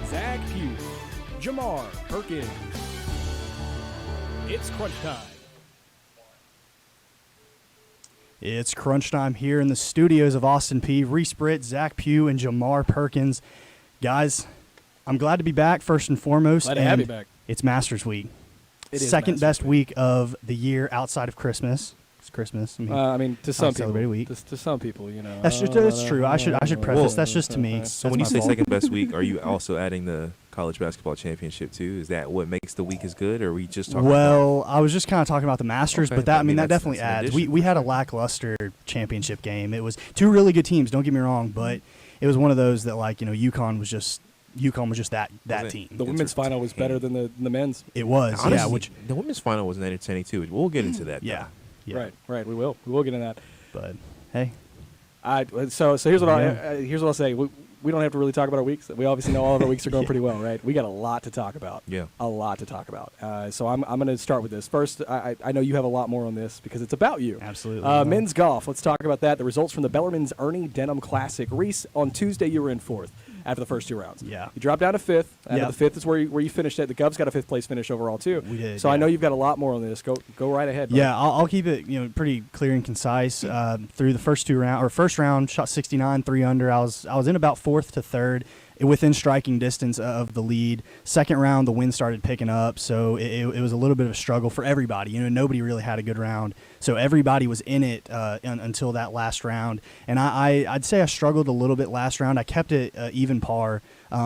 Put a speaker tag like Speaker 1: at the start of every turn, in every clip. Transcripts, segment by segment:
Speaker 1: Zach Peay, Jamar Perkins. It's crunch time.
Speaker 2: It's crunch time here in the studios of Austin Peay. Reese Britt, Zach Peay, and Jamar Perkins. Guys, I'm glad to be back, first and foremost.
Speaker 1: Glad to have you back.
Speaker 2: It's Masters Week.
Speaker 1: It is
Speaker 2: Second
Speaker 1: Masters
Speaker 2: best week of the year outside of Christmas. It's Christmas.
Speaker 1: I mean, to some people.
Speaker 2: Celebrated week.
Speaker 1: To some people, you know.
Speaker 2: That's true. I should preface. That's just to me.
Speaker 3: So when you say second best week, are you also adding the college basketball championship too? Is that what makes the week as good, or are we just talking
Speaker 2: Well, I was just kind of talking about the Masters,
Speaker 3: Okay,
Speaker 2: but that
Speaker 3: I mean,
Speaker 2: that
Speaker 3: that's
Speaker 2: definitely
Speaker 3: an
Speaker 2: adds.
Speaker 3: addition.
Speaker 2: We had a lackluster championship game. It was two really good teams, don't get me wrong, but it was one of those that, like, UConn was just that
Speaker 3: Was it?
Speaker 2: team.
Speaker 1: The women's final was better than the men's.
Speaker 2: It was,
Speaker 3: Honestly,
Speaker 2: yeah. Which
Speaker 3: the women's final was entertaining too. We'll get into that.
Speaker 2: yeah,
Speaker 3: though.
Speaker 1: Right. We will get into that.
Speaker 2: But hey,
Speaker 1: So here's what
Speaker 2: Yeah.
Speaker 1: here's what I'll say. We don't have to really talk about our weeks. We obviously know all of our weeks are going pretty well, right? We got a lot to talk about.
Speaker 3: Yeah.
Speaker 1: A lot to talk about. So I'm going to start with this. First, I know you have a lot more on this because it's about you.
Speaker 2: absolutely.
Speaker 1: Men's golf. Let's talk about that. The results from the Bellarmine's Ernie Denham Classic. Reese, on Tuesday you were in fourth after the first two rounds.
Speaker 2: Yeah.
Speaker 1: You dropped down to fifth. After
Speaker 2: Yeah.
Speaker 1: the fifth is where you finished at. The Govs got a fifth place finish overall too.
Speaker 2: We did,
Speaker 1: So I
Speaker 2: yeah.
Speaker 1: know you've got a lot more on this. Go right ahead. Buddy.
Speaker 2: Yeah, I'll keep it pretty clear and concise. Through the first first round, shot 69, 3 under. I was in about fourth to third, within striking distance of the lead. Second round, the wind started picking up, so it was a little bit of a struggle for everybody. Nobody really had a good round, so everybody was in it until that last round. And I'd say I struggled a little bit last round. I kept it even par.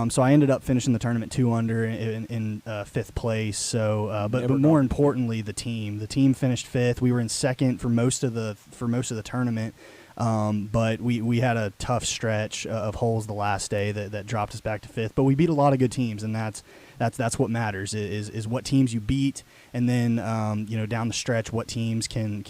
Speaker 2: So I ended up finishing the tournament 2 under in fifth place. So, but more importantly, the team finished fifth. We were in second for most of the tournament. But we had a tough stretch of holes the last day that dropped us back to fifth. But we beat a lot of good teams, and that's what matters is what teams you beat, and then down the stretch what teams can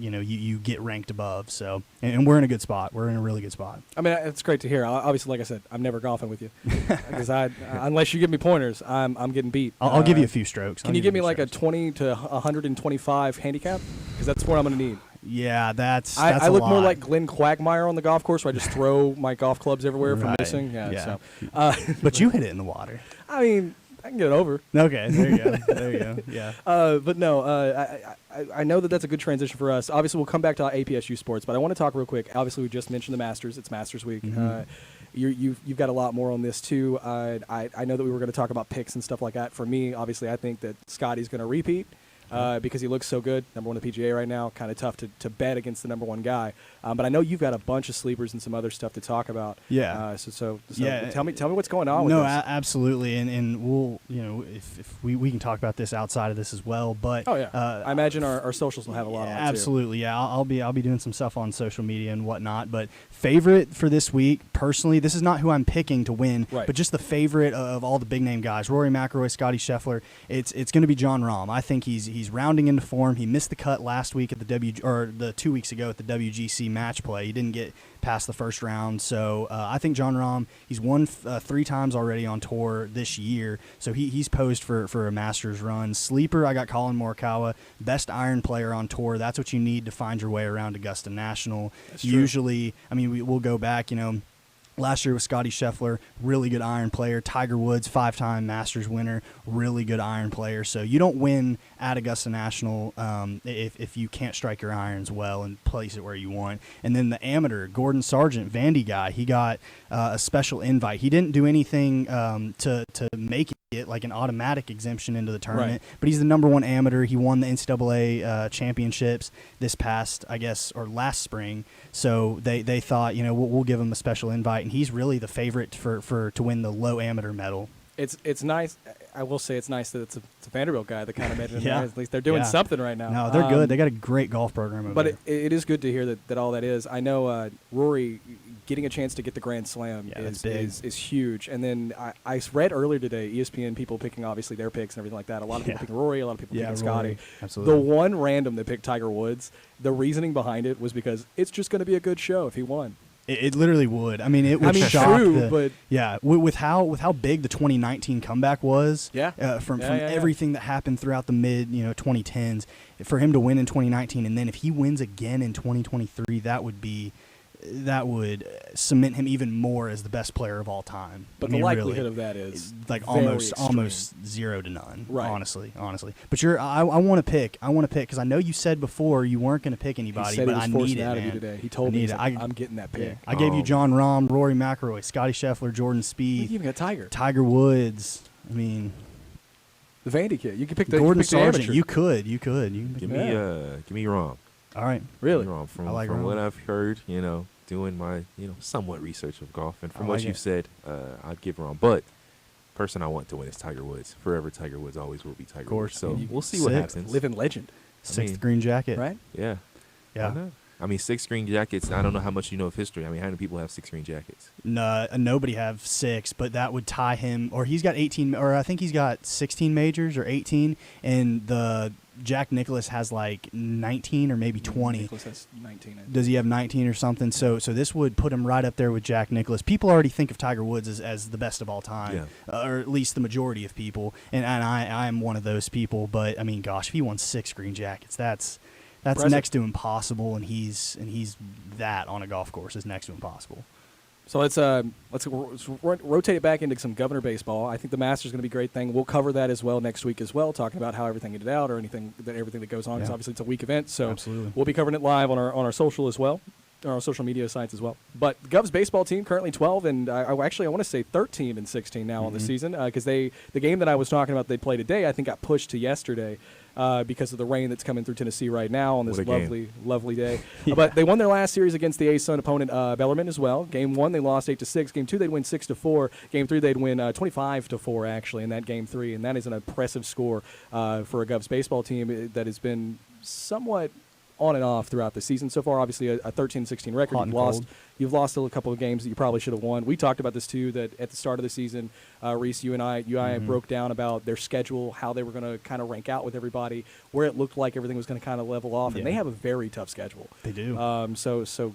Speaker 2: you get ranked above. So and we're in a good spot. We're in a really good spot.
Speaker 1: I mean, it's great to hear. Obviously, like I said, I'm never golfing with you because unless you give me pointers, I'm getting beat.
Speaker 2: I'll give you a few strokes.
Speaker 1: Can you give me like a 20 to 125 handicap? Because that's what I'm going to need.
Speaker 2: Yeah, that's
Speaker 1: I
Speaker 2: a
Speaker 1: look
Speaker 2: lot.
Speaker 1: more like Glenn Quagmire on the golf course, where I just throw my golf clubs everywhere from
Speaker 2: Right.
Speaker 1: missing. Yeah.
Speaker 2: Yeah.
Speaker 1: So,
Speaker 2: But you hit it in the water.
Speaker 1: I mean, I can get it over.
Speaker 2: Okay, there you go. There you go. Yeah.
Speaker 1: But no, I know that's a good transition for us. Obviously, we'll come back to APSU Sports, but I want to talk real quick. Obviously, we just mentioned the Masters. It's Masters Week.
Speaker 2: Mm-hmm.
Speaker 1: You've got a lot more on this too. I know that we were going to talk about picks and stuff like that. For me, obviously, I think that Scotty's going to repeat. Because he looks so good, number one in the PGA right now. Kind of tough to bet against the number one guy. But I know you've got a bunch of sleepers and some other stuff to talk about.
Speaker 2: Yeah.
Speaker 1: So
Speaker 2: Yeah.
Speaker 1: tell me what's going on with
Speaker 2: No,
Speaker 1: this.
Speaker 2: Absolutely, and we'll if we can talk about this outside of this as well. But
Speaker 1: Oh yeah, I imagine our socials will have a lot on it too.
Speaker 2: absolutely, yeah. I'll be doing some stuff on social media and whatnot. But favorite for this week, personally, this is not who I'm picking to win,
Speaker 1: Right.
Speaker 2: but just the favorite of all the big name guys: Rory McIlroy, Scotty Scheffler. It's going to be Jon Rahm. I think he's rounding into form. He missed the cut last week at the 2 weeks ago at the WGC match play. He didn't get past the first round. So I think Jon Rahm, he's won 3 times already on tour this year. So he's posed for a Masters run. Sleeper, I got Colin Morikawa, best iron player on tour. That's what you need to find your way around Augusta National.
Speaker 1: That's true.
Speaker 2: Usually, I mean, we'll go back, last year was Scotty Scheffler, really good iron player. Tiger Woods, 5-time Masters winner, really good iron player. So you don't win at Augusta National if you can't strike your irons well and place it where you want. And then the amateur, Gordon Sargent, Vandy guy, he got a special invite. He didn't do anything to make it like an automatic exemption into the tournament, but he's the number one amateur. He won the NCAA championships this past, last spring. So they thought, we'll give him a special invite, and he's really the favorite to win the low amateur medal.
Speaker 1: It's nice. I will say it's nice that it's a Vanderbilt guy that kind of made it in
Speaker 2: Yeah.
Speaker 1: there. At least they're doing
Speaker 2: Yeah.
Speaker 1: something right now.
Speaker 2: No, they're good. They got a great golf program over
Speaker 1: But
Speaker 2: there.
Speaker 1: it is good to hear that all that is. I know Rory getting a chance to get the Grand Slam
Speaker 2: Yeah, that's
Speaker 1: is huge. And then I read earlier today, ESPN people picking obviously their picks and everything like that. A lot of people
Speaker 2: Yeah.
Speaker 1: picking Rory, a lot of people picking Scotty.
Speaker 2: Rory. Absolutely.
Speaker 1: The one random that picked Tiger Woods, the reasoning behind it was because it's just going to be a good show if he won.
Speaker 2: It literally would. I mean, it would shock.
Speaker 1: True, but
Speaker 2: yeah, with how big the 2019 comeback was.
Speaker 1: Yeah.
Speaker 2: From
Speaker 1: Yeah.
Speaker 2: everything that happened throughout the mid 2010s, for him to win in 2019, and then if he wins again in 2023, that would be that would cement him even more as the best player of all time.
Speaker 1: But
Speaker 2: I mean,
Speaker 1: the likelihood
Speaker 2: really,
Speaker 1: of that is
Speaker 2: like
Speaker 1: very
Speaker 2: almost
Speaker 1: extreme.
Speaker 2: 0 to none.
Speaker 1: Right.
Speaker 2: Honestly. But I want to pick because I know you said before you weren't going to pick anybody,
Speaker 1: He said
Speaker 2: but
Speaker 1: he was
Speaker 2: I
Speaker 1: forcing
Speaker 2: need
Speaker 1: it out of
Speaker 2: man.
Speaker 1: you today. He told
Speaker 2: I
Speaker 1: me,
Speaker 2: need
Speaker 1: he's
Speaker 2: it.
Speaker 1: like, I'm getting that pick.
Speaker 2: Yeah. I gave you John Rahm, Rory McIlroy, Scotty Scheffler, Jordan
Speaker 1: You
Speaker 2: Spieth,
Speaker 1: even got Tiger.
Speaker 2: Tiger Woods. I mean,
Speaker 1: The Vandy kid. You could pick the
Speaker 2: Gordon
Speaker 1: you could pick the
Speaker 2: Sargent.
Speaker 1: amateur.
Speaker 2: You could. You can
Speaker 3: Give
Speaker 2: pick
Speaker 3: me Rom.
Speaker 2: All right.
Speaker 1: Really?
Speaker 3: Give me Rom. From
Speaker 2: I like
Speaker 3: from
Speaker 2: Rom.
Speaker 3: what I've heard, doing my somewhat research of golf, and from
Speaker 2: I
Speaker 3: what
Speaker 2: like
Speaker 3: you've
Speaker 2: it.
Speaker 3: said, I'd give Rom. But person I want to win is Tiger Woods. Forever, Tiger Woods always will be Tiger
Speaker 2: Of course.
Speaker 3: Woods. So
Speaker 1: And
Speaker 3: we'll see what
Speaker 2: sixth.
Speaker 3: happens.
Speaker 1: Living legend,
Speaker 2: Sixth green jacket.
Speaker 1: right?
Speaker 3: Yeah.
Speaker 2: Yeah.
Speaker 3: Why not? I mean, 6 green jackets. I don't know how much you know of history. I mean, how many people have 6 green jackets?
Speaker 2: No, nobody have 6, but that would tie him, or he's got 18, or I think he's got 16 majors or 18, and the Jack Nicklaus has like 19 or maybe 20.
Speaker 1: Nicholas has 19. I think.
Speaker 2: Does he have 19 or something? So this would put him right up there with Jack Nicklaus. People already think of Tiger Woods as the best of all time, or at least the majority of people, and I am one of those people. But I mean, gosh, if he won 6 green jackets, that's
Speaker 1: Impressive.
Speaker 2: next to impossible, and he's that on a golf course is next to impossible.
Speaker 1: So let's rotate it back into some Governor baseball. I think the Masters is going to be a great thing. We'll cover that as well next week as well, talking about how everything ended out or everything that goes on. Because
Speaker 2: Yeah.
Speaker 1: obviously it's a week event, so
Speaker 2: Absolutely.
Speaker 1: we'll be covering it live on our social as well, on our social media sites as well. But the Govs baseball team currently 12, and I want to say 13 and 16 now on the season because the game that I was talking about they played today I think got pushed to yesterday. Because of the rain that's coming through Tennessee right now on this
Speaker 3: What a game.
Speaker 1: lovely day. But they won their last series against the A-Sun opponent Bellarmine as well. Game 1 they lost 8-6. Game 2 they'd win 6-4. Game 3 they'd win 25-4 actually in that game 3, and that is an impressive score for a Govs baseball team that has been somewhat on and off throughout the season so far. Obviously, a 13-16 record.
Speaker 2: Hot and cold.
Speaker 1: You've lost a couple of games that you probably should have won. We talked about this too. That at the start of the season, Reese, you and I broke down about their schedule, how they were going to kind of rank out with everybody, where it looked like everything was going to kind of level off, and they have a very tough schedule.
Speaker 2: They do.
Speaker 1: So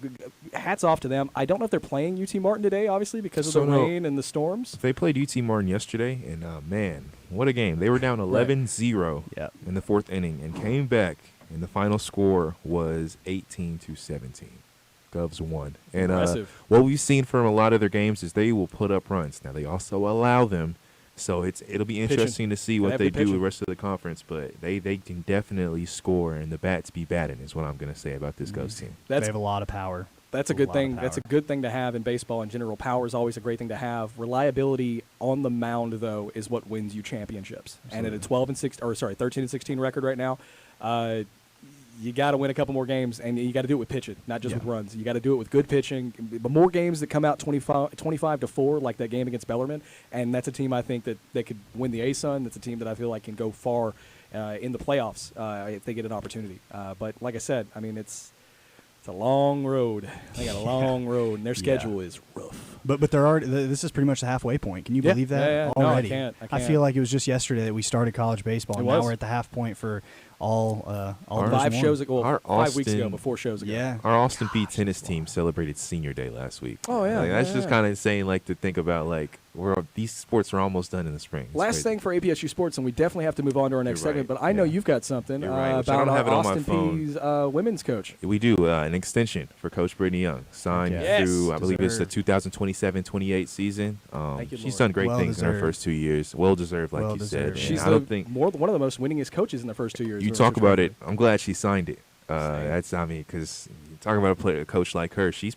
Speaker 1: hats off to them. I don't know if they're playing UT Martin today, obviously because of the rain and the storms.
Speaker 3: They played UT Martin yesterday, and man, what a game! They were down 11-0 in the 4th inning and came back. And the final score was 18-17. Govs won. And what we've seen from a lot of their games is they will put up runs. Now they also allow them, so it'll be interesting to see what they do the rest of the conference. But they can definitely score, and the bats be batting is what I'm going to say about this Govs team.
Speaker 2: They have a lot of power.
Speaker 1: That's a good thing. That's a good thing to have in baseball in general. Power is always a great thing to have. Reliability on the mound, though, is what wins you championships.
Speaker 2: Absolutely.
Speaker 1: And at a 13-16 record right now, you got to win a couple more games, and you got to do it with pitching, not just with runs. You got to do it with good pitching. But more games that come out 25-4, like that game against Bellarmine, and that's a team I think that they could win the A-Sun. That's a team that I feel like can go far in the playoffs if they get an opportunity. But like I said, I mean it's a long road. They got a long road, and their schedule is rough.
Speaker 2: But this is pretty much the halfway point. Can you believe that?
Speaker 1: Yeah. No,
Speaker 2: Already?
Speaker 1: I can't.
Speaker 2: I feel like it was just yesterday that we started college baseball, and now we're at the half point for all
Speaker 1: five shows ago, 5 weeks ago,
Speaker 3: Austin-
Speaker 1: before shows ago.
Speaker 2: Yeah.
Speaker 3: Our Austin Peay tennis team celebrated senior day last week.
Speaker 1: Oh, yeah.
Speaker 3: That's just kind of insane. Like to think about, like these sports are almost done in the spring. It's
Speaker 1: Last
Speaker 3: crazy.
Speaker 1: thing for APSU Sports, and we definitely have to move on to our next
Speaker 3: You're
Speaker 1: segment.
Speaker 3: right.
Speaker 1: But I know
Speaker 3: Yeah.
Speaker 1: you've got something
Speaker 3: You're right, which I
Speaker 1: about
Speaker 3: don't have it on my
Speaker 1: Austin
Speaker 3: phone.
Speaker 1: Peay's women's coach.
Speaker 3: We do an extension for Coach Brittany Young, signed
Speaker 2: Okay.
Speaker 1: Yes.
Speaker 3: through I believe it's the
Speaker 2: Deserved.
Speaker 3: 2027-28 season.
Speaker 1: Thank you,
Speaker 3: She's
Speaker 1: Lord.
Speaker 3: done great
Speaker 2: Well
Speaker 3: things in her
Speaker 2: deserved.
Speaker 3: first 2 years. Well deserved, like
Speaker 2: Well
Speaker 3: you
Speaker 2: deserved.
Speaker 3: said.
Speaker 2: Yeah.
Speaker 1: She's
Speaker 3: And I don't think
Speaker 1: one of the most winningest coaches in the first 2 years.
Speaker 3: you
Speaker 1: of
Speaker 3: talk
Speaker 1: her
Speaker 3: about
Speaker 1: career.
Speaker 3: it. I'm glad she signed it. Because talking about a coach like her, she's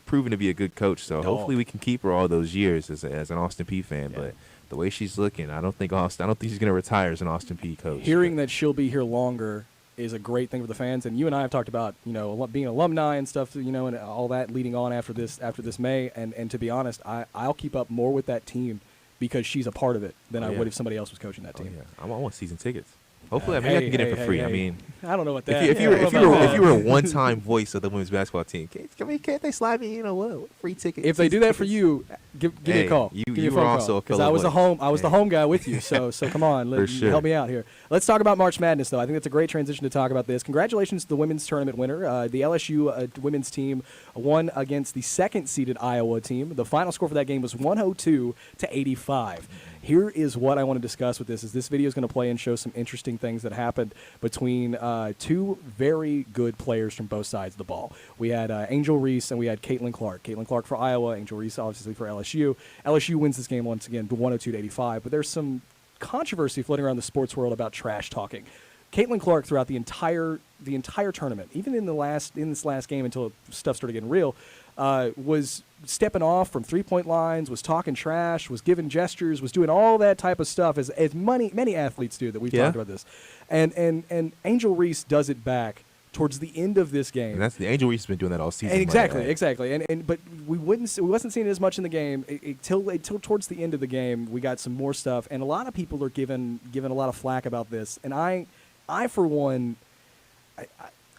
Speaker 3: proven to be a good coach. So hopefully we can keep her all those years as an Austin Peay fan.
Speaker 1: Yeah.
Speaker 3: But the way she's looking, I don't think she's going to retire as an Austin Peay coach.
Speaker 1: Hearing that she'll be here longer is a great thing for the fans. And you and I have talked about being alumni and stuff, and all that leading on after this May. And to be honest, I'll keep up more with that team because she's a part of it than I would if somebody else was coaching that team.
Speaker 3: I want season tickets. Hopefully, maybe I can get it for free. I mean,
Speaker 1: I don't know what that.
Speaker 3: if you were a one-time voice of the women's basketball team, can't they slide me, what free ticket?
Speaker 1: If they do that for you, Give me a call.
Speaker 3: You
Speaker 1: give me a
Speaker 3: were
Speaker 1: phone
Speaker 3: also
Speaker 1: call,
Speaker 3: a
Speaker 1: because
Speaker 3: fellow
Speaker 1: I was
Speaker 3: buddy.
Speaker 1: the home guy with you. So come on,
Speaker 3: sure.
Speaker 1: help me out here. Let's talk about March Madness, though. I think that's a great transition to talk about this. Congratulations to the women's tournament winner. The LSU women's team won against the second-seeded Iowa team. The final score for that game was 102-85. Here is what I want to discuss with this. Is this video is going to play and show some interesting things that happened between two very good players from both sides of the ball. We had Angel Reese and we had Caitlin Clark. Caitlin Clark for Iowa, Angel Reese obviously for LSU. LSU wins this game once again, 102-85. But there's some controversy floating around the sports world about trash talking. Caitlin Clark throughout the entire tournament, even in this last game until stuff started getting real, was stepping off from three-point lines, was talking trash, was giving gestures, was doing all that type of stuff as many athletes do that we've talked about this. And Angel Reese does it back towards the end of this game.
Speaker 3: And that's the Angel Reese has been doing that all season.
Speaker 1: And exactly. But we wasn't seeing it as much in the game until towards the end of the game. We got some more stuff, and a lot of people are giving a lot of flack about this. And I for one,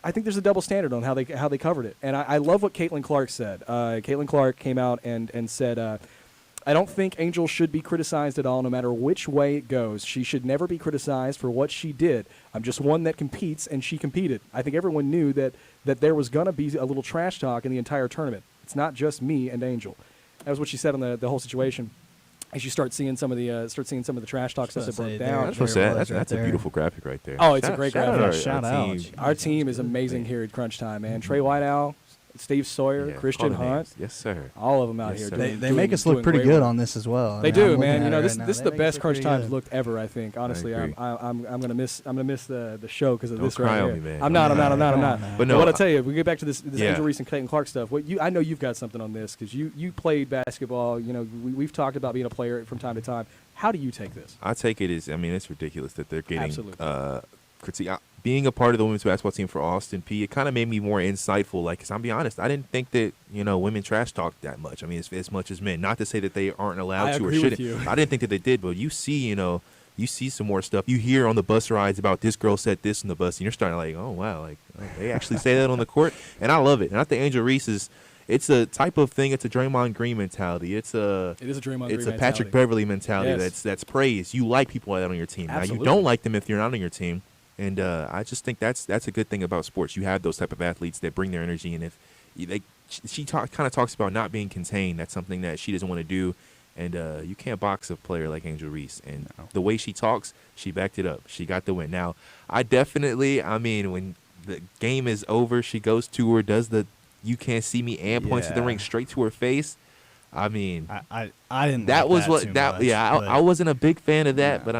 Speaker 1: I think there's a double standard on how they covered it. And I love what Caitlin Clark said. Caitlin Clark came out and said, I don't think Angel should be criticized at all, no matter which way it goes. She should never be criticized for what she did. I'm just one that competes, and she competed. I think everyone knew that there was going to be a little trash talk in the entire tournament. It's not just me and Angel. That was what she said on the whole situation. As you start seeing some of the trash talk stuff that broke down.
Speaker 3: That's a beautiful graphic right there.
Speaker 1: Oh, it's a great graphic.
Speaker 2: Shout out.
Speaker 1: Our team is amazing here at CrunchTime, man. Trey Whiteout, Steve Sawyer, Christian Hunt.
Speaker 3: Yes, sir.
Speaker 1: All of them out here.
Speaker 2: They make us look pretty good on this as well.
Speaker 1: They do, man. You know, this is the best Crunch Times looked ever. I think. Honestly, I'm gonna miss the show because of this right here.
Speaker 3: Don't cry on me, man.
Speaker 1: I'm not.
Speaker 3: But no,
Speaker 1: what I'll tell you, if we get back to this
Speaker 3: Yeah.
Speaker 1: Angel Reese and Clayton Clark stuff. I know you've got something on this because you played basketball. You know, we've talked about being a player from time to time. How do you take this?
Speaker 3: I take it as, it's ridiculous that they're getting
Speaker 1: Absolutely.
Speaker 3: critique. Being a part of the women's basketball team for Austin Peay, it kind of made me more insightful. Like, because I'll be honest, I didn't think that, women trash talk that much. I mean, as much as men. Not to say that they aren't allowed to or shouldn't. I didn't think that they did, but you see some more stuff. You hear on the bus rides about this girl said this on the bus, and you're starting like, oh, wow, like they actually say that on the court. And I love it. And I think Angel Reese it's a type of thing. It's a Draymond Green mentality. It is a Draymond Green mentality. It's a Patrick Beverly mentality.
Speaker 1: Yes.
Speaker 3: That's praise. You like people like that on your team.
Speaker 1: Absolutely.
Speaker 3: Now, you don't like them if you're not on your team. And I just think that's a good thing about sports. You have those type of athletes that bring their energy, and she kind of talks about not being contained. That's something that she doesn't want to do, and you can't box a player like Angel Reese. And the way she talks, she backed it up. She got the win. Now, when the game is over, she goes to her, does the "you can't see me" and points at the ring straight to her face. I didn't.
Speaker 2: That
Speaker 3: was
Speaker 2: what that.
Speaker 3: Much, I wasn't a big fan of that, but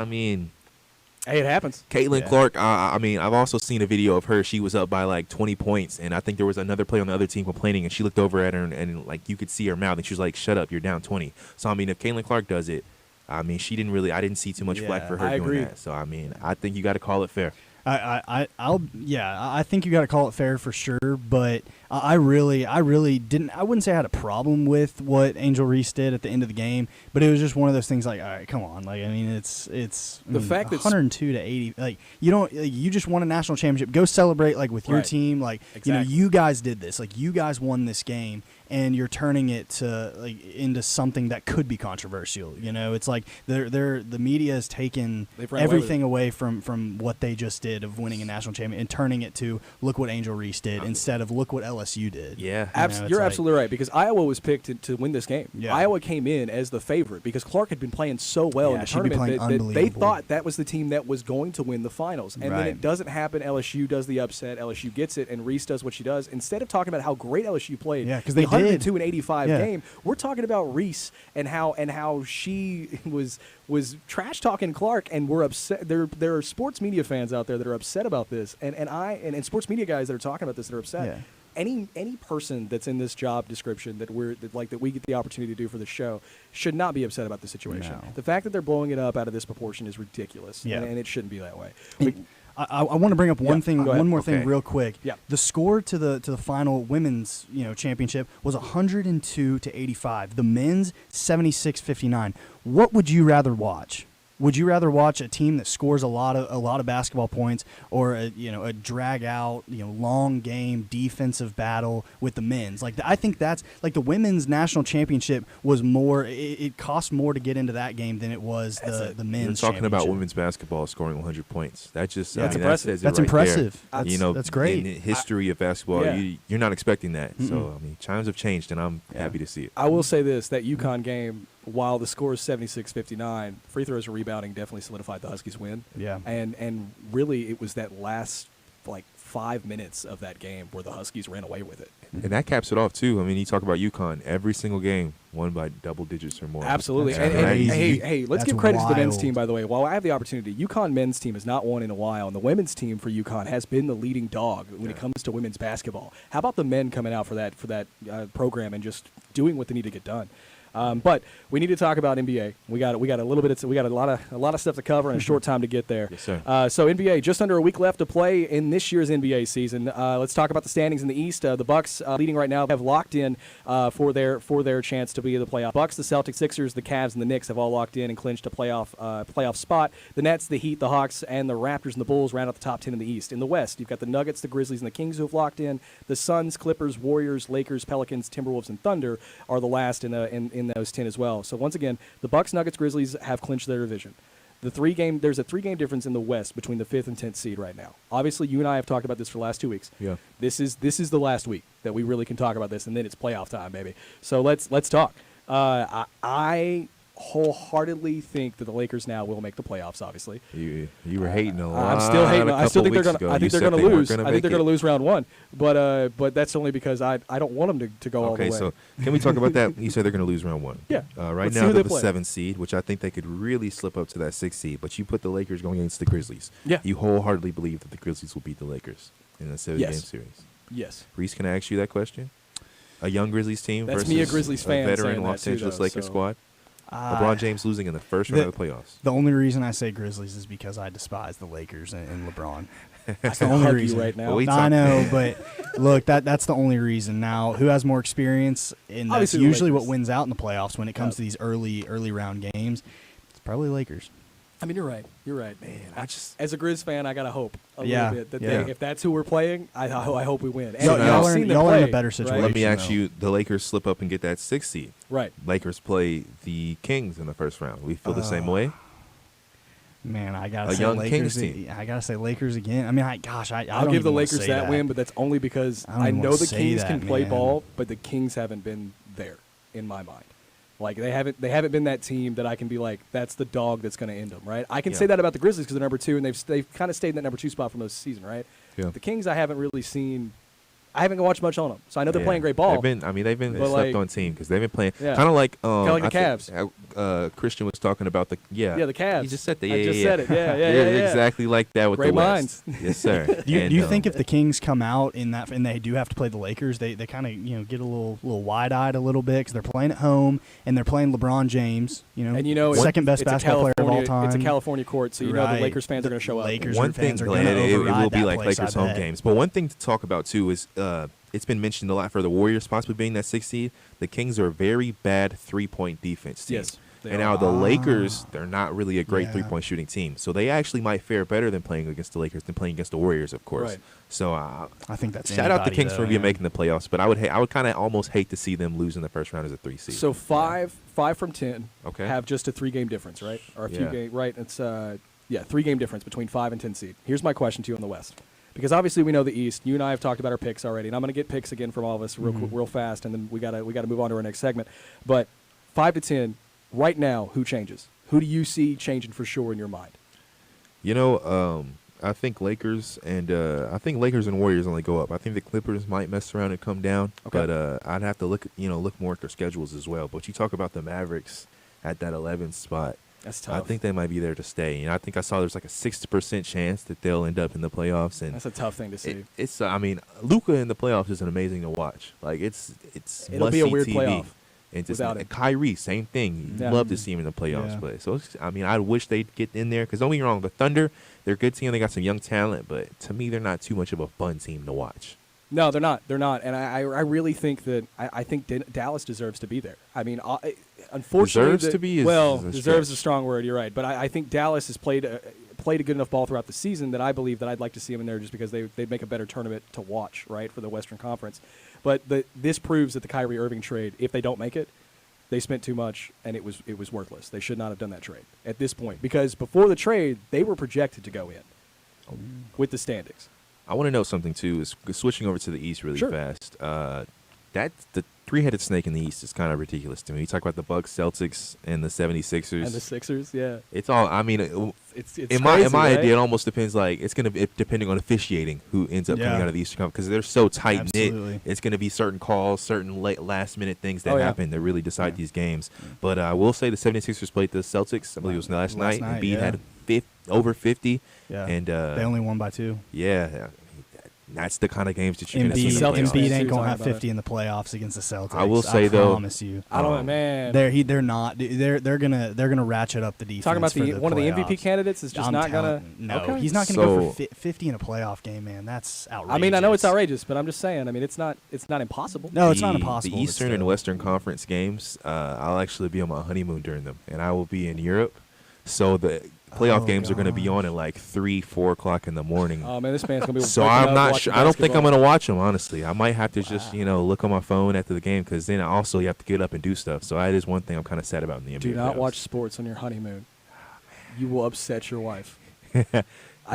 Speaker 1: Hey, it happens.
Speaker 3: Caitlin Clark, I've also seen a video of her. She was up by like 20 points, and I think there was another player on the other team complaining, and she looked over at her, and like you could see her mouth, and she was like, "Shut up, you're down 20." So if Caitlin Clark does it, I didn't see too much flack for her doing that. So I think you got to call it fair.
Speaker 2: I think you got to call it fair for sure, but I really didn't. I wouldn't say I had a problem with what Angel Reese did at the end of the game, but it was just one of those things. Like, all right, come on, it's
Speaker 1: the fact that
Speaker 2: 102-80. Like, you just won a national championship. Go celebrate with your team. Like,
Speaker 1: exactly.
Speaker 2: You guys did this. Like, you guys won this game, and you're turning it to into something that could be controversial. It's like the media has taken everything away from what they just did of winning a national championship and turning it to look what Angel Reese did instead of look what LSU did.
Speaker 3: Yeah,
Speaker 1: you're absolutely right, because Iowa was picked to win this game.
Speaker 2: Yeah.
Speaker 1: Iowa came in as the favorite because Clark had been playing so well in the tournament that they thought that was the team that was going to win the finals. And then it doesn't happen. LSU does the upset. LSU gets it, and Reese does what she does. Instead of talking about how great LSU played,
Speaker 2: because they
Speaker 1: 102-85 game, we're talking about Reese and how she was trash talking Clark, and we're upset. There are sports media fans out there that are upset about this, and sports media guys that are talking about this that are upset.
Speaker 2: Yeah.
Speaker 1: Any person that's in this job description that we get the opportunity to do for the show should not be upset about the situation.
Speaker 2: No.
Speaker 1: The fact that they're blowing it up out of this proportion is ridiculous, and it shouldn't be that way.
Speaker 2: I want to bring up one more thing real quick.
Speaker 1: Yeah.
Speaker 2: The score to the final women's championship was 102-85. The men's 76-59. What would you rather watch? Would you rather watch a team that scores a lot of basketball points, or a drag out, long game defensive battle with the men's? Like, I think that's like the women's national championship was more. It cost more to get into that game than it was the men's.
Speaker 3: You're talking about
Speaker 2: championship.
Speaker 3: Women's basketball scoring 100 points. That just
Speaker 2: Yeah,
Speaker 3: that says it
Speaker 2: that's
Speaker 3: right
Speaker 2: impressive.
Speaker 3: there.
Speaker 2: That's great.
Speaker 3: In the history of basketball, you're not expecting that. So times have changed, and I'm happy to see it.
Speaker 1: I will say this: that UConn game, while the score is 76-59, free throws and rebounding definitely solidified the Huskies' win.
Speaker 2: Yeah.
Speaker 1: And really, it was that last 5 minutes of that game where the Huskies ran away with it.
Speaker 3: And that caps it off too. I mean, you talk about UConn, every single game won by double digits or more.
Speaker 1: Absolutely.
Speaker 3: That's
Speaker 1: And
Speaker 3: crazy.
Speaker 1: hey, let's
Speaker 2: That's
Speaker 1: give credit to the men's
Speaker 2: wild.
Speaker 1: team, by the way. While I have the opportunity, UConn men's team has not won in a while, and the women's team for UConn has been the leading dog when it comes to women's basketball. How about the men coming out for that program and just doing what they need to get done? But we need to talk about NBA. We got a little bit. We got a lot of stuff to cover in a short time to get there.
Speaker 3: Yes, sir.
Speaker 1: So NBA, just under a week left to play in this year's NBA season. Let's talk about the standings in the East. The Bucks leading right now have locked in for their chance to be in the playoff. Bucks, the Celtics, Sixers, the Cavs, and the Knicks have all locked in and clinched a playoff spot. The Nets, the Heat, the Hawks, and the Raptors and the Bulls round out the top 10 in the East. In the West, you've got the Nuggets, the Grizzlies, and the Kings who have locked in. The Suns, Clippers, Warriors, Lakers, Pelicans, Timberwolves, and Thunder are the last in those 10 as well. So once again, the Bucks, Nuggets, Grizzlies have clinched their division. There's a 3-game difference in the West between the 5th and 10th seed right now. Obviously, you and I have talked about this for the last 2 weeks.
Speaker 3: Yeah.
Speaker 1: This is the last week that we really can talk about this, and then it's playoff time, baby. So let's talk. I wholeheartedly think that the Lakers now will make the playoffs. Obviously,
Speaker 3: You were hating a lot.
Speaker 1: I'm still hating. I still think they're going to. I think they're going to lose. I think they're going to lose round one. But that's only because I don't want them to go all the way.
Speaker 3: Okay, so can we talk about that? You said they're going to lose round one.
Speaker 1: Yeah.
Speaker 3: Right
Speaker 1: Let's see
Speaker 3: now
Speaker 1: who
Speaker 3: they're
Speaker 1: they
Speaker 3: the
Speaker 1: play.
Speaker 3: 7th seed, which I think they could really slip up to that 6th seed. But you put the Lakers going against the Grizzlies.
Speaker 1: Yeah.
Speaker 3: You wholeheartedly believe that the Grizzlies will beat the Lakers in a 7-game series.
Speaker 1: Yes.
Speaker 3: Reese, can I ask you that question? A young Grizzlies team
Speaker 1: That's
Speaker 3: versus
Speaker 1: me, a Grizzlies fan,
Speaker 3: a veteran
Speaker 1: saying that
Speaker 3: Los
Speaker 1: too,
Speaker 3: Angeles
Speaker 1: though,
Speaker 3: Lakers
Speaker 1: so-
Speaker 3: squad. LeBron James losing in the first round of the playoffs.
Speaker 2: The only reason I say Grizzlies is because I despise the Lakers and LeBron. That's the
Speaker 1: can
Speaker 2: only
Speaker 1: hug you
Speaker 2: reason.
Speaker 1: right now.
Speaker 3: Well, we
Speaker 2: I
Speaker 3: talk-
Speaker 2: know, but look, that's the only reason. Now, who has more experience? And that's
Speaker 1: Obviously the
Speaker 2: usually what
Speaker 1: Lakers.
Speaker 2: wins out in the playoffs when it comes to these early round games. It's probably Lakers.
Speaker 1: I mean, you're right. You're right.
Speaker 3: Man, I just
Speaker 1: As a Grizz fan, I gotta hope a
Speaker 2: Yeah,
Speaker 1: little bit that
Speaker 2: yeah.
Speaker 1: if that's who we're playing, I hope we win. And
Speaker 2: Y'all
Speaker 1: I've
Speaker 2: are in-
Speaker 1: seen them
Speaker 2: y'all are in a
Speaker 1: play,
Speaker 2: better
Speaker 1: right?
Speaker 2: situation.
Speaker 3: let me ask
Speaker 2: though.
Speaker 3: you: the Lakers slip up and get that 6th seed.
Speaker 1: Right.
Speaker 3: Lakers play the Kings in the first round. We feel the same way.
Speaker 2: Man, I gotta
Speaker 3: A
Speaker 2: say
Speaker 3: young
Speaker 2: Lakers.
Speaker 3: Kings team.
Speaker 2: I gotta say Lakers again. I mean, I
Speaker 1: I'll
Speaker 2: don't
Speaker 1: give the
Speaker 2: even wanna
Speaker 1: Lakers
Speaker 2: say
Speaker 1: that win, but that's only because
Speaker 2: I don't
Speaker 1: I
Speaker 2: even
Speaker 1: know
Speaker 2: wanna
Speaker 1: the
Speaker 2: say
Speaker 1: Kings
Speaker 2: that,
Speaker 1: can play
Speaker 2: man.
Speaker 1: ball, but the Kings haven't been there in my mind. Like they haven't been that team that I can be like, that's the dog that's going to end them, right? I can
Speaker 3: Yeah.
Speaker 1: say that about the Grizzlies because they're number 2 and they've kind of stayed in that number 2 spot for most of the season, right?
Speaker 3: Yeah.
Speaker 1: The Kings I haven't really seen. I haven't watched much on them, so I know they're
Speaker 3: Yeah.
Speaker 1: playing great ball.
Speaker 3: They've been
Speaker 1: But,
Speaker 3: slept
Speaker 1: like-
Speaker 3: on team because they've been playing
Speaker 1: Yeah.
Speaker 3: kind of like
Speaker 1: the
Speaker 3: I think,
Speaker 1: Cavs.
Speaker 3: Christian was talking about the
Speaker 1: Yeah, the Cavs.
Speaker 3: He just said that.
Speaker 1: I
Speaker 3: Yeah,
Speaker 1: just
Speaker 3: yeah,
Speaker 1: said it. Yeah, yeah,
Speaker 3: They're
Speaker 1: yeah.
Speaker 3: exactly like that with
Speaker 1: Great
Speaker 3: the West.
Speaker 1: minds.
Speaker 3: Yes, sir.
Speaker 2: Do you,
Speaker 3: And,
Speaker 2: do you think if the Kings come out in that and they do have to play the Lakers, they kind of get a little wide-eyed a little bit because they're playing at home and they're playing LeBron James,
Speaker 1: And you know,
Speaker 2: second best
Speaker 1: it's a
Speaker 2: basketball player of all
Speaker 1: California-
Speaker 2: time.
Speaker 1: It's a California court, so you know the
Speaker 2: Right.
Speaker 1: Lakers fans are going to show up.
Speaker 2: Lakers
Speaker 3: one
Speaker 2: fans
Speaker 3: thing,
Speaker 2: are gonna
Speaker 3: it will
Speaker 2: override
Speaker 3: be
Speaker 2: that
Speaker 3: like
Speaker 2: place,
Speaker 3: Lakers
Speaker 2: I
Speaker 3: home
Speaker 2: bet.
Speaker 3: games. But one thing to talk about too is it's been mentioned a lot for the Warriors possibly being that 6th seed. The Kings are a very bad 3-point defense team.
Speaker 1: Yes, they
Speaker 3: And
Speaker 1: are.
Speaker 3: now the Lakers, they're not really a great
Speaker 2: Yeah.
Speaker 3: 3-point shooting team. So they actually might fare better than playing against the Lakers than playing against the Warriors, of course.
Speaker 1: Right.
Speaker 3: So
Speaker 2: I think that's
Speaker 3: shout out the
Speaker 2: anybody,
Speaker 3: Kings
Speaker 2: though,
Speaker 3: for
Speaker 2: man.
Speaker 3: making the playoffs, but I would kind of almost hate to see them lose in the first round as a 3 seed.
Speaker 1: So five from 10
Speaker 3: Okay.
Speaker 1: have just a 3-game difference, right? Or a few
Speaker 3: Yeah.
Speaker 1: game, right? It's 3-game difference between 5 and 10 seed. Here's my question to you on the West, because obviously we know the East. You and I have talked about our picks already, and I'm going to get picks again from all of us real fast, and then we gotta move on to our next segment. But 5 to 10 right now, who changes? Who do you see changing for sure in your mind?
Speaker 3: You know, I think Lakers and Warriors only go up. I think the Clippers might mess around and come down,
Speaker 1: Okay.
Speaker 3: but I'd have to look more at their schedules as well. But you talk about the Mavericks at that 11th spot.
Speaker 1: That's tough.
Speaker 3: I think they might be there to stay. I think I saw there's like a 60% chance that they'll end up in the playoffs, and
Speaker 1: That's a tough thing to see.
Speaker 3: it's. I mean, Luka in the playoffs is amazing to watch. Like it's
Speaker 1: It'll be a
Speaker 3: must-see
Speaker 1: weird
Speaker 3: TV.
Speaker 1: playoff
Speaker 3: And just
Speaker 1: without him.
Speaker 3: Kyrie, same thing. You'd
Speaker 1: Yeah.
Speaker 3: love to see him in the playoffs,
Speaker 2: Yeah.
Speaker 3: but I wish they'd get in there. Because don't get me wrong, the Thunder, they're a good team. They got some young talent, but to me, they're not too much of a fun team to watch.
Speaker 1: No, they're not. They're not. And I really think that I think Dallas deserves to be there. I mean, unfortunately,
Speaker 3: Deserves to be is
Speaker 1: deserves
Speaker 3: a
Speaker 1: a strong word. You're right. But I think Dallas has played a good enough ball throughout the season that I believe that I'd like to see them in there just because they'd make a better tournament to watch, right, for the Western Conference. But this proves that the Kyrie Irving trade, if they don't make it, they spent too much and it was worthless. They should not have done that trade at this point because before the trade, they were projected to go in with the standings.
Speaker 3: I want to know something too. Is switching over to the East really
Speaker 1: Sure.
Speaker 3: fast. That's the three-headed snake in the East is kind of ridiculous to me. You talk about the Bucks, Celtics, and the 76ers.
Speaker 1: And the Sixers, yeah.
Speaker 3: It's all. I mean,
Speaker 1: It's
Speaker 3: in
Speaker 1: crazy,
Speaker 3: my
Speaker 1: right?
Speaker 3: idea, it almost depends. Like it's gonna be depending on officiating who ends up coming out of the Eastern Conference because they're so tight knit.
Speaker 2: Absolutely.
Speaker 3: It's gonna be certain calls, certain last minute things that happen that really decide these games. But I will say the 76ers played the Celtics. I believe it was last night. Embiid had over 50.
Speaker 2: Yeah.
Speaker 3: And
Speaker 2: they only won by 2.
Speaker 3: Yeah. That's the kind of games that you're going to see.
Speaker 2: Embiid ain't gonna have 50 in the playoffs against the Celtics.
Speaker 3: I will say though,
Speaker 2: I promise you.
Speaker 1: I don't know, man.
Speaker 2: They're not. They're gonna ratchet up the defense.
Speaker 1: Talking about
Speaker 2: for
Speaker 1: one of the
Speaker 2: playoffs.
Speaker 1: MVP candidates is just not gonna.
Speaker 2: No,
Speaker 1: okay.
Speaker 2: he's not gonna go for 50 in a playoff game, man. That's outrageous.
Speaker 1: I mean, I know it's outrageous, but I'm just saying. I mean, it's not impossible.
Speaker 2: No, it's not impossible.
Speaker 3: The Eastern and Western Conference games, I'll actually be on my honeymoon during them, and I will be in Europe. So the playoff games are going to be on at like 3, 4 o'clock in the morning.
Speaker 1: Oh man, this man's gonna be.
Speaker 3: So I'm not sure. I don't think I'm going to watch them. Honestly, I might have to just look on my phone after the game because then also you have to get up and do stuff. So that is one thing I'm kind of sad about in the NBA.
Speaker 1: Do not
Speaker 3: playoffs.
Speaker 1: watch sports on your honeymoon. You will upset your wife. I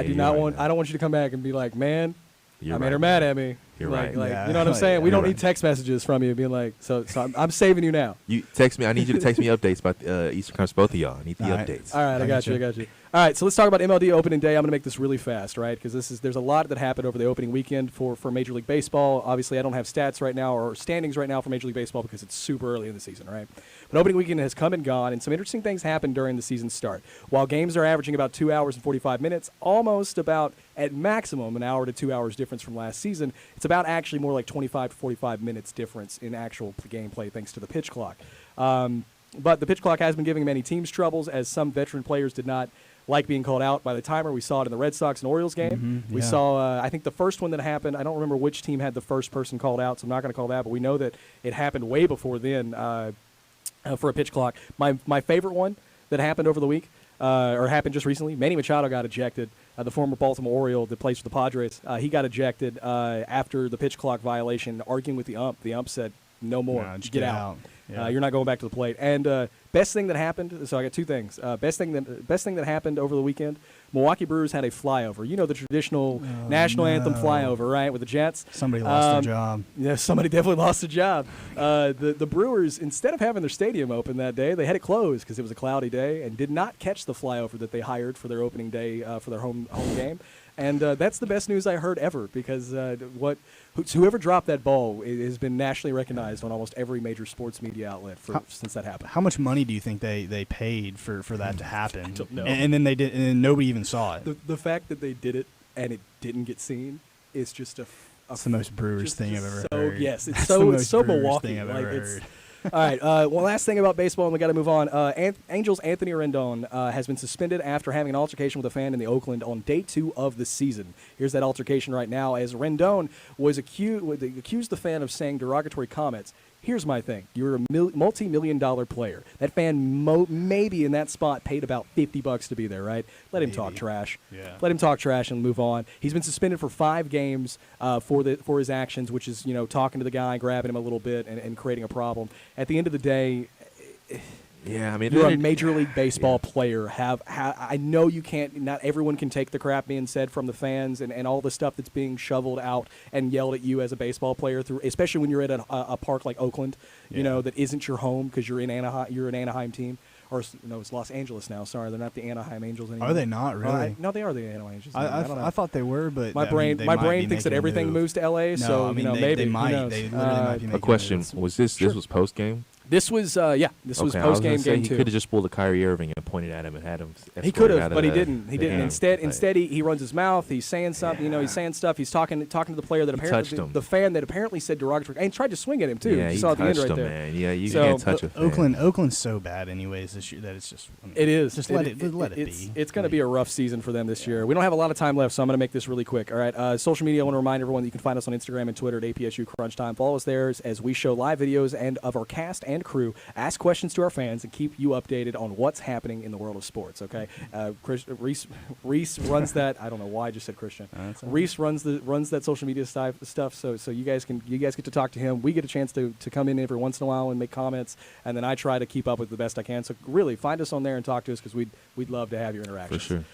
Speaker 3: Yeah,
Speaker 1: don't
Speaker 3: right,
Speaker 1: want you to come back and be like, man,
Speaker 3: You're
Speaker 1: I made
Speaker 3: right,
Speaker 1: her
Speaker 3: man.
Speaker 1: mad at me.
Speaker 3: You're
Speaker 1: like,
Speaker 3: right.
Speaker 2: Yeah.
Speaker 1: You know what I'm saying? We
Speaker 2: You're
Speaker 1: don't
Speaker 3: right.
Speaker 1: need text messages from you being like, so I'm saving you now.
Speaker 3: You text me. I need you to text me updates about Eastern Conference. Both of y'all. I need the
Speaker 2: All right.
Speaker 3: updates.
Speaker 1: All right, I got you. All right, so let's talk about MLD opening day. I'm going to make this really fast, right? Because there's a lot that happened over the opening weekend for Major League Baseball. Obviously, I don't have stats right now or standings right now for Major League Baseball because it's super early in the season, right? But opening weekend has come and gone, and some interesting things happened during the season start. While games are averaging about 2 hours and 45 minutes, almost about at maximum an hour to 2 hours difference from last season, it's about actually more like 25 to 45 minutes difference in actual gameplay thanks to the pitch clock. But the pitch clock has been giving many teams troubles as some veteran players did not like being called out by the timer. We saw it in the Red Sox and Orioles game. We saw, I think the first one that happened, I don't remember which team had the first person called out, so I'm not going to call that, but we know that it happened way before then for a pitch clock. My favorite one that happened over the week, or happened just recently, Manny Machado got ejected, the former Baltimore Oriole that plays for the Padres. He got ejected after the pitch clock violation, arguing with the ump. The ump said, no more,
Speaker 2: No, just
Speaker 1: get out.
Speaker 2: Yeah.
Speaker 1: You're not going back to the plate. And best thing that happened, so I got two things. Best thing that happened over the weekend, Milwaukee Brewers had a flyover. You know, the traditional national anthem flyover, right, with the Jets.
Speaker 2: Somebody lost their job.
Speaker 1: Yeah, somebody definitely lost a job. The Brewers, instead of having their stadium open that day, they had it closed because it was a cloudy day and did not catch the flyover that they hired for their opening day for their home game. And that's the best news I heard ever because whoever dropped that ball has been nationally recognized on almost every major sports media outlet since that happened.
Speaker 2: How much money do you think they paid for that to happen?
Speaker 1: I don't know.
Speaker 2: And then they did, and then nobody even saw it.
Speaker 1: The fact that they did it and it didn't get seen is just
Speaker 2: It's the most Brewers thing I've ever heard.
Speaker 1: Yes, it's
Speaker 2: That's
Speaker 1: so
Speaker 2: the most Brewers
Speaker 1: Milwaukee.
Speaker 2: thing I've ever heard.
Speaker 1: All right. One last thing about baseball, and we got to move on. Angels' Anthony Rendon has been suspended after having an altercation with a fan in the Oakland on day 2 of the season. Here's that altercation right now. As Rendon was accused the fan of saying derogatory comments. Here's my thing. You're a multi-million-dollar player. That fan maybe in that spot paid about $50 to be there, right? Let him talk trash.
Speaker 2: Yeah.
Speaker 1: Let him talk trash and move on. He's been suspended for 5 games for his actions, which is, talking to the guy, grabbing him a little bit, and creating a problem. At the end of the day,
Speaker 3: Yeah, I mean,
Speaker 1: you're a Major League Baseball player. I know you can't. Not everyone can take the crap being said from the fans and all the stuff that's being shoveled out and yelled at you as a baseball player through, especially when you're at a park like Oakland, that isn't your home because you're in Anaheim. You're an Anaheim team, or no, it's Los Angeles now. Sorry, they're not the Anaheim Angels anymore.
Speaker 2: Are they not really?
Speaker 1: No, they are the Anaheim Angels.
Speaker 2: I thought they were, but
Speaker 1: my brain thinks that everything moves to LA.
Speaker 2: No,
Speaker 1: so
Speaker 2: I mean,
Speaker 1: maybe
Speaker 2: they might.
Speaker 1: Who knows?
Speaker 2: They literally might be making
Speaker 3: a question
Speaker 2: moves.
Speaker 3: was this was post game.
Speaker 1: This was this was
Speaker 3: Okay, I was
Speaker 1: post
Speaker 3: gonna
Speaker 1: game
Speaker 3: say
Speaker 1: game
Speaker 3: he
Speaker 1: 2.
Speaker 3: could have just pulled a Kyrie Irving and pointed at him and had him.
Speaker 1: He could
Speaker 3: escorted out
Speaker 1: have,
Speaker 3: of
Speaker 1: but he
Speaker 3: the-
Speaker 1: didn't. He
Speaker 3: the
Speaker 1: didn't.
Speaker 3: game.
Speaker 1: Instead, he runs his mouth. He's saying something. You know, he's saying stuff. He's talking to the player that
Speaker 3: He
Speaker 1: apparently
Speaker 3: touched him.
Speaker 1: the fan that apparently said derogatory and tried to swing at him too.
Speaker 3: Yeah,
Speaker 1: you
Speaker 3: he
Speaker 1: saw at the end
Speaker 3: touched
Speaker 1: right
Speaker 3: him,
Speaker 1: there.
Speaker 3: man. Yeah, you
Speaker 1: So,
Speaker 3: can't touch a fan.
Speaker 2: Oakland's so bad anyways this year that it's just
Speaker 1: It is.
Speaker 2: Just let it be.
Speaker 1: It's going to be a rough season for them this year. We don't have a lot of time left, so I'm going to make this really quick. All right. Social media, I want to remind everyone that you can find us on Instagram and Twitter at APSU CrunchTime. Follow us there as we show live videos and of our cast and crew, ask questions to our fans, and keep you updated on what's happening in the world of sports. Okay. Reese runs that. I don't know why I just said Christian. Reese runs that social media stuff. So you guys get to talk to him. We get a chance to come in every once in a while and make comments, and then I try to keep up with the best I can. So really, find us on there and talk to us because we'd love to have your interactions.
Speaker 3: For sure.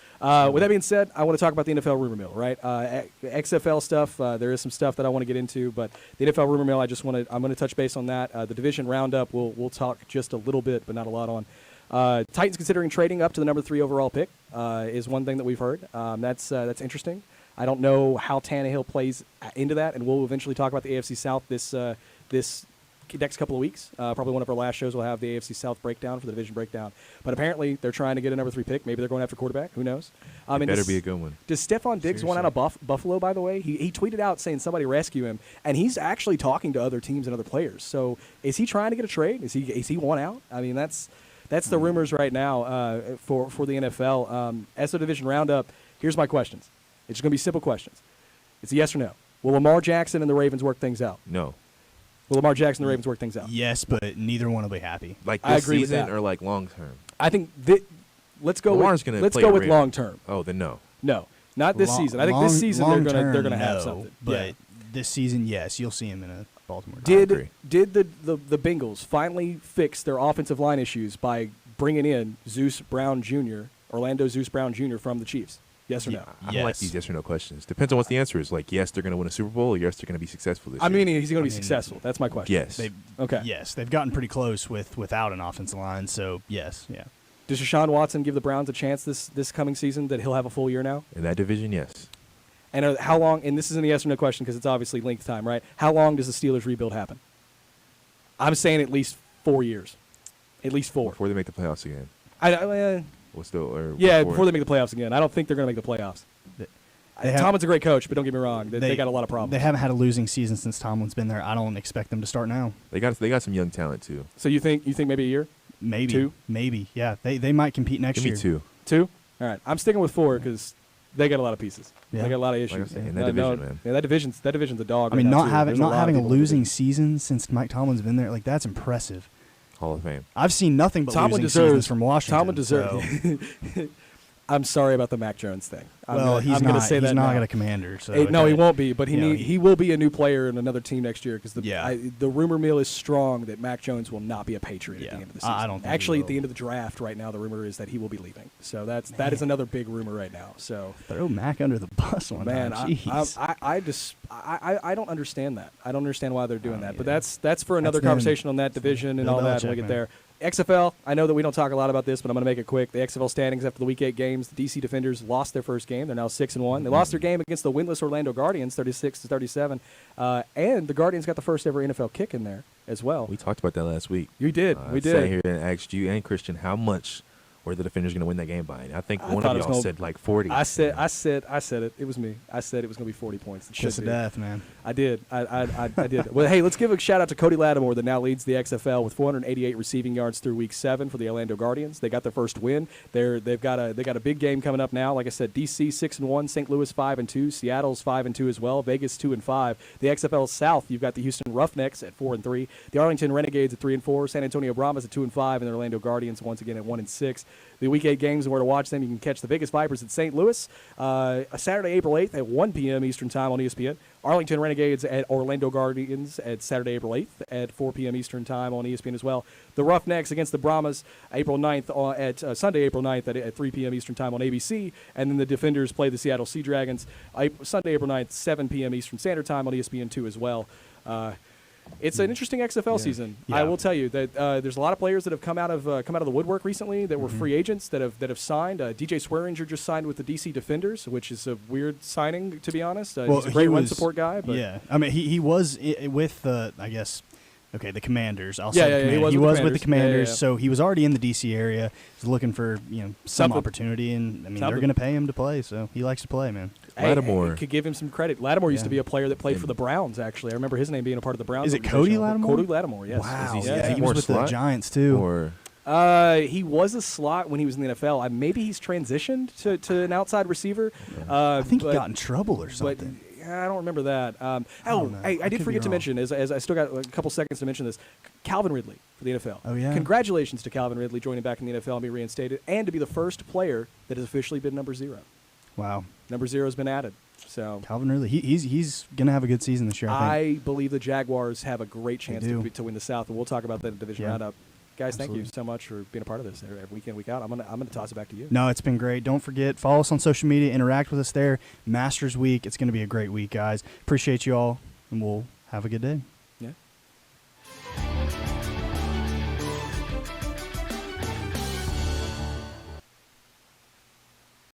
Speaker 1: With that being said, I want to talk about the NFL rumor mill, right? XFL stuff. There is some stuff that I want to get into, but the NFL rumor mill, I'm going to touch base on that. The division roundup, we'll talk just a little bit, but not a lot on. Titans considering trading up to the number 3 overall pick is one thing that we've heard. That's interesting. I don't know how Tannehill plays into that, and we'll eventually talk about the AFC South this next couple of weeks. Probably one of our last shows will have the AFC South breakdown for the division breakdown. But apparently they're trying to get a number 3 pick. Maybe they're going after quarterback. Who knows?
Speaker 3: It better be a good one.
Speaker 1: Does Stephon Diggs want out of Buffalo, by the way? He tweeted out saying somebody rescue him, and he's actually talking to other teams and other players. So is he trying to get a trade? Is he want out? I mean, that's the rumors right now for the NFL. As the division roundup, here's my questions. It's going to be simple questions. It's a yes or no. Will Lamar Jackson and the Ravens work things out?
Speaker 3: No.
Speaker 1: Will Lamar Jackson and the Ravens work things out?
Speaker 2: Yes, but neither one will be happy.
Speaker 3: Like
Speaker 1: I
Speaker 3: this
Speaker 1: agree with
Speaker 3: season
Speaker 1: that.
Speaker 3: or like long term?
Speaker 1: I think let's go
Speaker 3: Lamar's
Speaker 1: with
Speaker 3: gonna play
Speaker 1: with
Speaker 3: real.
Speaker 1: long term.
Speaker 3: Oh, then no.
Speaker 1: No, not this season. I think this season they're gonna have something.
Speaker 2: But
Speaker 1: Yeah.
Speaker 2: this season, yes, you'll see him in a Baltimore.
Speaker 1: Did
Speaker 3: agree.
Speaker 1: the Bengals finally fix their offensive line issues by bringing in Orlando Zeus Brown Jr. from the Chiefs? Yes or no?
Speaker 3: I don't like these yes or no questions. Depends on what the answer is. Like, yes, they're going to win a Super Bowl, or yes, they're going to be successful this year.
Speaker 1: I mean, he's going to be successful. That's my question.
Speaker 3: Yes.
Speaker 1: Okay.
Speaker 2: Yes, they've gotten pretty close without an offensive line. So yes, yeah.
Speaker 1: Does Deshaun Watson give the Browns a chance this coming season that he'll have a full year now?
Speaker 3: In that division, yes.
Speaker 1: And how long? And this isn't a yes or no question because it's obviously length time, right? How long does the Steelers rebuild happen? I'm saying at least 4 years. At least 4.
Speaker 3: Before they make the playoffs again.
Speaker 1: Before they make the playoffs again. I don't think they're going to make the playoffs. Tomlin's a great coach, but don't get me wrong. They got a lot of problems.
Speaker 2: They haven't had a losing season since Tomlin's been there. I don't expect them to start now.
Speaker 3: They got some young talent too.
Speaker 1: So you think maybe a year?
Speaker 2: Maybe
Speaker 1: 2?
Speaker 2: Maybe. Yeah. They might compete next year.
Speaker 3: Give me 2.
Speaker 1: 2? All right. I'm sticking with 4 because they got a lot of pieces.
Speaker 2: Yeah.
Speaker 1: They got a lot of
Speaker 3: Like I
Speaker 1: issues.
Speaker 3: said, in that division, man.
Speaker 1: Yeah, that division's a dog.
Speaker 2: I mean,
Speaker 1: right now,
Speaker 2: not
Speaker 1: too.
Speaker 2: having
Speaker 1: There's lot of
Speaker 2: a
Speaker 1: people in the
Speaker 2: losing
Speaker 1: division.
Speaker 2: season since Mike Tomlin's been there, like that's impressive.
Speaker 3: Hall of Fame.
Speaker 2: I've seen nothing but
Speaker 1: Tomlin
Speaker 2: losing seasons from Washington.
Speaker 1: Tomlin deserves.
Speaker 2: so-
Speaker 1: I'm sorry about the Mac Jones thing.
Speaker 2: He's
Speaker 1: gonna
Speaker 2: not.
Speaker 1: say
Speaker 2: He's
Speaker 1: that
Speaker 2: not
Speaker 1: now.
Speaker 2: got a commander. So
Speaker 1: No, he won't be. But
Speaker 2: You know,
Speaker 1: he will be a new player in another team next year because
Speaker 2: Yeah.
Speaker 1: the rumor mill is strong that Mac Jones will not be a Patriot at
Speaker 2: Yeah.
Speaker 1: the end of the season.
Speaker 2: I don't think he
Speaker 1: Actually,
Speaker 2: will.
Speaker 1: at the end of the draft right now, the rumor is that he will be leaving. So that is another big rumor right now. So
Speaker 2: throw Mac under the bus one
Speaker 1: man,
Speaker 2: time. Jeez.
Speaker 1: I don't understand that. I don't understand why they're doing that. But
Speaker 2: yeah.
Speaker 1: that's for another
Speaker 2: That's them.
Speaker 1: conversation on that division and
Speaker 2: Bill
Speaker 1: all that.
Speaker 2: Belichick,
Speaker 1: We'll get
Speaker 2: man.
Speaker 1: there. XFL, I know that we don't talk a lot about this, but I'm going to make it quick. The XFL standings after the Week 8 games, the DC Defenders lost their first game. They're now 6-1. They lost their game against the winless Orlando Guardians, 36-37. And the Guardians got the first ever NFL kick in there as well.
Speaker 3: We talked about that last week.
Speaker 1: You did. We
Speaker 3: I sat
Speaker 1: did.
Speaker 3: here and asked you and Christian how much were the Defenders going to win that game by. And I think one
Speaker 1: thought
Speaker 3: of
Speaker 1: it was
Speaker 3: y'all
Speaker 1: gonna-
Speaker 3: said like 40.
Speaker 1: I said it. It was me. I said it was going to be 40 points. It should
Speaker 2: Kiss of
Speaker 1: be.
Speaker 2: death, man.
Speaker 1: I did. I did. Well, hey, let's give a shout out to Cody Lattimore that now leads the XFL with 488 receiving yards through Week 7 for the Orlando Guardians. They got their first win. They've got a big game coming up now. Like I said, DC 6-1, St. Louis 5-2, Seattle's 5-2 as well, Vegas 2-5. The XFL South, you've got the Houston Roughnecks at 4-3, the Arlington Renegades at 3-4, San Antonio Brahmas at 2-5, and the Orlando Guardians once again at 1-6. The Week 8 games and where to watch them, you can catch the Vegas Vipers at St. Louis Saturday, April 8th at 1 p.m. Eastern Time on ESPN. Arlington Renegades at Orlando Guardians at Saturday, April 8th at 4 p.m. Eastern Time on ESPN as well. The Roughnecks against the Brahmas April 9th at Sunday, April 9th at 3 p.m. Eastern Time on ABC. And then the Defenders play the Seattle Sea Dragons Sunday, April 9th, 7 p.m. Eastern Standard Time on ESPN2 as well. It's an interesting XFL season.
Speaker 2: Yeah.
Speaker 1: I will tell you that there's a lot of players that have come out of the woodwork recently that were free agents that have signed. DJ Swearinger just signed with the DC Defenders, which is a weird signing to be honest. He's a great run support guy. But
Speaker 2: yeah, I mean he was with the Okay, the Commanders. I'll
Speaker 1: Yeah,
Speaker 2: say
Speaker 1: yeah,
Speaker 2: the
Speaker 1: yeah,
Speaker 2: Commanders.
Speaker 1: he was with
Speaker 2: the
Speaker 1: the Commanders.
Speaker 2: Commanders,
Speaker 1: Yeah, yeah.
Speaker 2: so he was already in the D.C. area. He's looking for some
Speaker 1: Something.
Speaker 2: opportunity, and I mean they're
Speaker 1: Something.
Speaker 2: going to pay him to play, so he likes to play, man.
Speaker 1: Hey,
Speaker 3: Lattimore.
Speaker 1: could give him some credit. Lattimore used
Speaker 2: Yeah.
Speaker 1: to be a player that played
Speaker 3: And-
Speaker 1: for the Browns, actually. I remember his name being a part of the Browns.
Speaker 2: Is it
Speaker 1: organization.
Speaker 2: Cody Lattimore?
Speaker 1: Cody Lattimore, yes.
Speaker 2: Wow,
Speaker 3: Is he-
Speaker 2: yeah,
Speaker 3: is he
Speaker 2: he
Speaker 3: more
Speaker 2: was with
Speaker 3: slot?
Speaker 2: the Giants too.
Speaker 3: Or
Speaker 1: He was a slot when he was in the NFL. Maybe he's transitioned to an outside receiver.
Speaker 2: I think he
Speaker 1: but-
Speaker 2: got in trouble or
Speaker 1: But
Speaker 2: something.
Speaker 1: I don't remember that.
Speaker 2: don't know.
Speaker 1: I
Speaker 2: I
Speaker 1: did
Speaker 2: could
Speaker 1: forget
Speaker 2: be
Speaker 1: to
Speaker 2: wrong.
Speaker 1: mention, as I still got a couple seconds to mention this, Calvin Ridley for the NFL.
Speaker 2: Oh, yeah?
Speaker 1: Congratulations to Calvin Ridley joining back in the NFL and being reinstated, and to be the first player that has officially been number 0.
Speaker 2: Wow,
Speaker 1: Number 0 has been added. So
Speaker 2: Calvin Ridley, he's going to have a good season this year. I think.
Speaker 1: I believe the Jaguars have a great chance
Speaker 2: do.
Speaker 1: to win the South, and we'll talk about that in division
Speaker 2: Yeah.
Speaker 1: roundup. Guys, thank you
Speaker 2: Absolutely.
Speaker 1: so much for being a part of this every week in, week out. I'm gonna toss it back to you.
Speaker 2: No, it's been great. Don't forget, follow us on social media, interact with us there. Masters Week, it's going to be a great week, guys. Appreciate you all, and we'll have a good day.